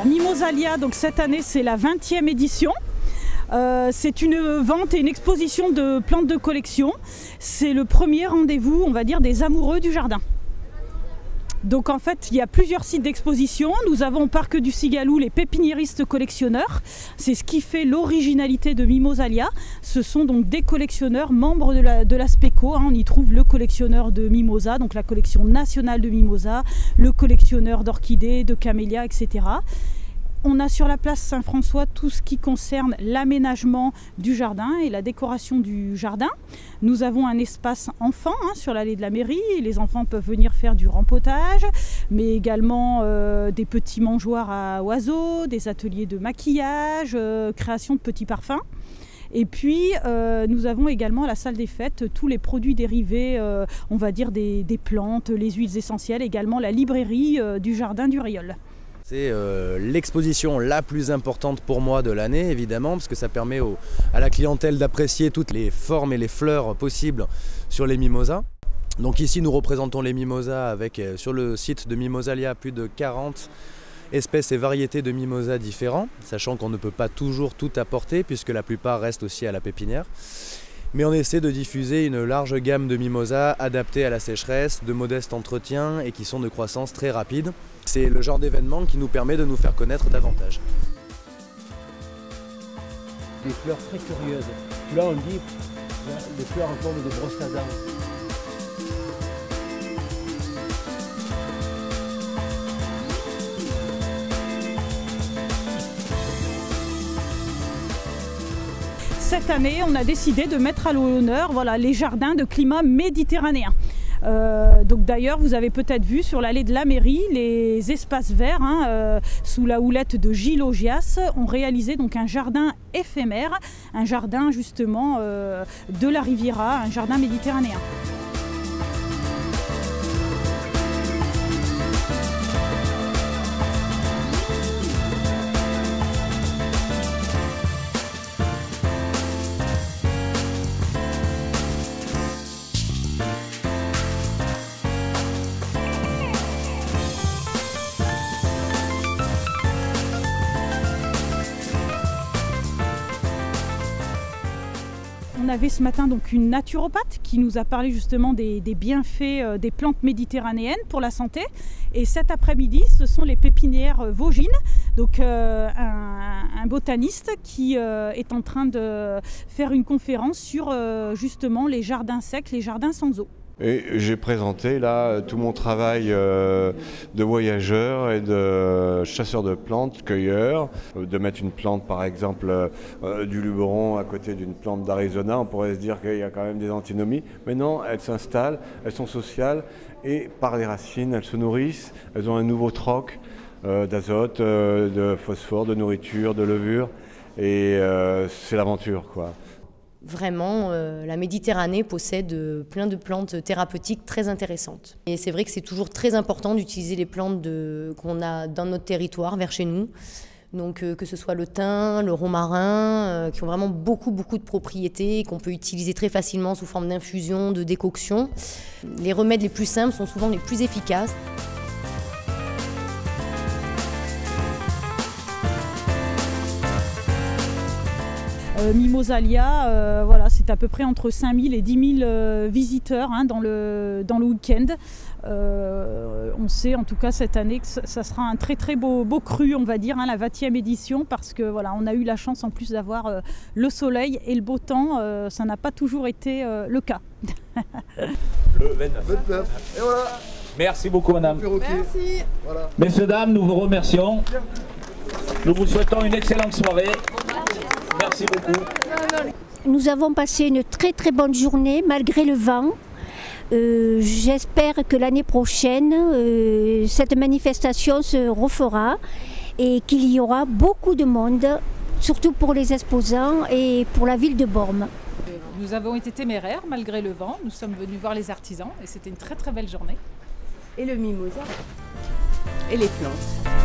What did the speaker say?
Mimosalia, donc cette année c'est la 20e édition. C'est une vente et une exposition de plantes de collection. C'est le premier rendez-vous, on va dire, des amoureux du jardin. Donc en fait, il y a plusieurs sites d'exposition. Nous avons au Parc du Cigalou les pépiniéristes collectionneurs. C'est ce qui fait l'originalité de Mimosalia. Ce sont donc des collectionneurs membres de la SPECO. On y trouve le collectionneur de mimosa, donc la collection nationale de mimosa, le collectionneur d'orchidées, de camélias, etc. On a sur la place Saint-François tout ce qui concerne l'aménagement du jardin et la décoration du jardin. Nous avons un espace enfant sur l'allée de la mairie. Les enfants peuvent venir faire du rempotage, mais également des petits mangeoires à oiseaux, des ateliers de maquillage, création de petits parfums. Et puis nous avons également à la salle des fêtes tous les produits dérivés, on va dire des plantes, les huiles essentielles, également la librairie du jardin du Rieul. C'est l'exposition la plus importante pour moi de l'année, évidemment, parce que ça permet à la clientèle d'apprécier toutes les formes et les fleurs possibles sur les mimosas. Donc ici, nous représentons les mimosas avec, sur le site de Mimosalia, plus de 40 espèces et variétés de mimosas différents, sachant qu'on ne peut pas toujours tout apporter, puisque la plupart restent aussi à la pépinière. Mais on essaie de diffuser une large gamme de mimosas adaptés à la sécheresse, de modeste entretien et qui sont de croissance très rapide. C'est le genre d'événement qui nous permet de nous faire connaître davantage. Des fleurs très curieuses. Là on dit des fleurs en forme de brosse à dents. Cette année, on a décidé de mettre à l'honneur les jardins de climat méditerranéen. Donc d'ailleurs, vous avez peut-être vu sur l'allée de la mairie, les espaces verts, sous la houlette de Gilles Augias, ont réalisé donc un jardin éphémère, un jardin justement de la Riviera, un jardin méditerranéen. On avait ce matin donc une naturopathe qui nous a parlé justement des bienfaits des plantes méditerranéennes pour la santé. Et cet après-midi, ce sont les pépinières Vosgines, donc un botaniste qui est en train de faire une conférence sur justement les jardins secs, les jardins sans eau. Et j'ai présenté là tout mon travail de voyageur et de chasseur de plantes, cueilleur. De mettre une plante par exemple du Luberon à côté d'une plante d'Arizona, on pourrait se dire qu'il y a quand même des antinomies. Mais non, elles s'installent, elles sont sociales et par les racines, elles se nourrissent, elles ont un nouveau troc d'azote, de phosphore, de nourriture, de levure et c'est l'aventure quoi. Vraiment, la Méditerranée possède plein de plantes thérapeutiques très intéressantes. Et c'est vrai que c'est toujours très important d'utiliser les plantes qu'on a dans notre territoire, vers chez nous. Donc que ce soit le thym, le romarin, qui ont vraiment beaucoup de propriétés, qu'on peut utiliser très facilement sous forme d'infusion, de décoction. Les remèdes les plus simples sont souvent les plus efficaces. Mimosalia, voilà, c'est à peu près entre 5000 et 10 000 visiteurs dans le week-end. On sait en tout cas cette année que ça sera un très beau cru, on va dire, la 20e édition, parce que voilà, on a eu la chance en plus d'avoir le soleil et le beau temps. Ça n'a pas toujours été le cas. Le 29. Et voilà. Merci beaucoup madame. Merci. Voilà. Messieurs, dames, nous vous remercions. Nous vous souhaitons une excellente soirée. Merci beaucoup. Nous avons passé une très bonne journée malgré le vent. J'espère que l'année prochaine, cette manifestation se refera et qu'il y aura beaucoup de monde, surtout pour les exposants et pour la ville de Bormes. Nous avons été téméraires malgré le vent. Nous sommes venus voir les artisans et c'était une très belle journée. Et le mimosa. Et les plantes.